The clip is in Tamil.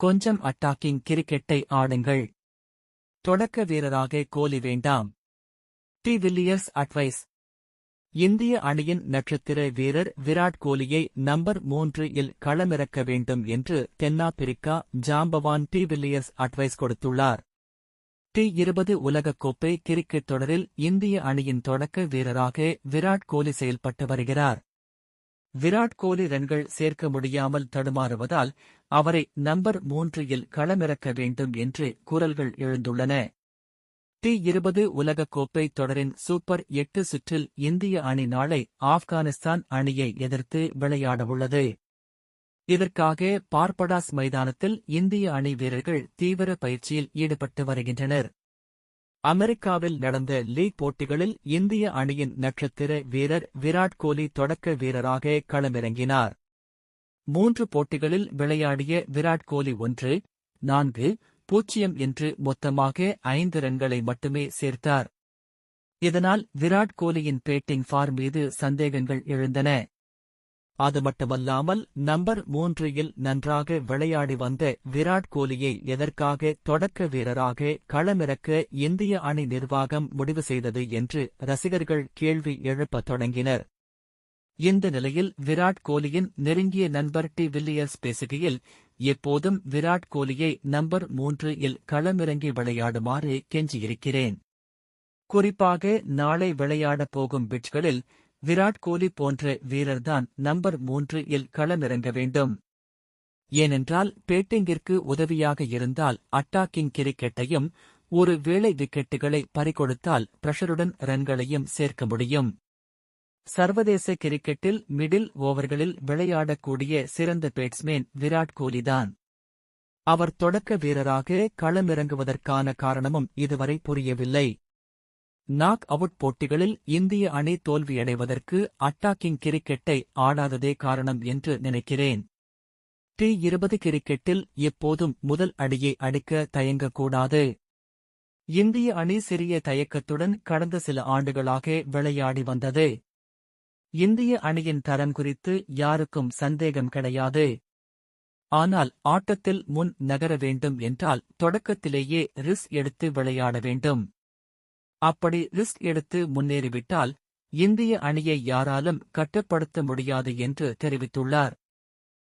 கொஞ்சம் அட்டாக்கிங் கிரிக்கெட்டை ஆடுங்கள். தொடக்க வீரராக கோலி வேண்டாம். D Villiers advice. இந்திய அணியின் நட்சத்திர வீரர் விராட் கோலியை நம்பர் 3 இல் களமிறக்க வேண்டும் என்று தென்னாப்பிரிக்கா ஜாம்பவான் டி வில்லியர்ஸ் அட்வைஸ் கொடுத்துள்ளார். டி20 உலகக்கோப்பை கிரிக்கெட் தொடரில் இந்திய அணியின் தொடக்க வீரராக விராட் கோலி செயல்பட்டு வருகிறார். விராட் கோலி ரன்கள் சேர்க்க முடியாமல் தடுமாறுவதால் அவரை நம்பர் 3 இல் களமிறக்க வேண்டும் என்று குரல்கள் எழுந்துள்ளன. டி20 உலகக்கோப்பை தொடரின் சூப்பர் 8 சுற்றில் இந்திய அணி நாளை ஆப்கானிஸ்தான் அணியை எதிர்த்து விளையாடவுள்ளது. இதற்காக பார்படாஸ் மைதானத்தில் இந்திய அணி வீரர்கள் தீவிர பயிற்சியில் ஈடுபட்டு வருகின்றனர். அமெரிக்காவில் நடந்த லீக் போட்டிகளில் இந்திய அணியின் நட்சத்திர வீரர் விராட் கோலி தொடக்க வீரராக களமிறங்கினார். 3 போட்டிகளில் விளையாடிய விராட் கோலி 1-4-0 என்று மொத்தமாக 5 ரன்களை மட்டுமே சேர்த்தார். இதனால் விராட் கோலியின் பேட்டிங் ஃபார்ம் மீது சந்தேகங்கள் எழுந்தன. அது மட்டுமல்லாமல் நம்பர் 3 இல் நன்றாக விளையாடி வந்த விராட் கோலியை எதற்காக தொடக்க வீரராக களமிறக்க இந்திய அணி நிர்வாகம் முடிவு செய்தது என்று ரசிகர்கள் கேள்வி எழுப்பத் தொடங்கினர். இந்த நிலையில் விராட் கோலியின் நெருங்கிய நண்பர் டி வில்லியர்ஸ் பேசுகையில், எப்போதும் விராட் கோலியை நம்பர் 3 இல் களமிறங்கி விளையாடுமாறு கெஞ்சியிருக்கிறேன். குறிப்பாக நாளை விளையாடப் போகும் பிட்ச்களில் விராட் கோலி போன்ற வீரர்தான் நம்பர் 3 இல் களமிறங்க வேண்டும். ஏனென்றால் பேட்டிங்கிற்கு உதவியாக இருந்தால் அட்டாக்கிங் கிரிக்கெட்டையும், ஒரு வேளை விக்கெட்டுகளை பறிகொடுத்தால் பிரஷருடன் ரன்களையும் சேர்க்க முடியும். சர்வதேச கிரிக்கெட்டில் மிடில் ஓவர்களில் விளையாடக்கூடிய சிறந்த பேட்ஸ்மேன் விராட் கோலிதான். அவர் தொடக்க வீரராக களமிறங்குவதற்கான காரணமும் இதுவரை புரியவில்லை. நாக் அவுட் போட்டிகளில் இந்திய அணி தோல்வியடைவதற்கு அட்டாக்கிங் கிரிக்கெட்டை ஆடாததே காரணம் என்று நினைக்கிறேன். டி20 கிரிக்கெட்டில் எப்போதும் முதல் அடியை அடிக்க தயங்கக்கூடாது. இந்திய அணி சிறிய தயக்கத்துடன் கடந்த சில ஆண்டுகளாக விளையாடி வந்தது. இந்திய அணியின் தரம் குறித்து யாருக்கும் சந்தேகம் கிடையாது. ஆனால் ஆட்டத்தில் முன் நகர வேண்டும் என்றால் தொடக்கத்திலேயே ரிஸ்க் எடுத்து விளையாட வேண்டும். அப்படி ரிஸ்க் எடுத்து முன்னேறிவிட்டால் இந்திய அணியை யாராலும் கட்டுப்படுத்த முடியாது என்று தெரிவித்துள்ளார்.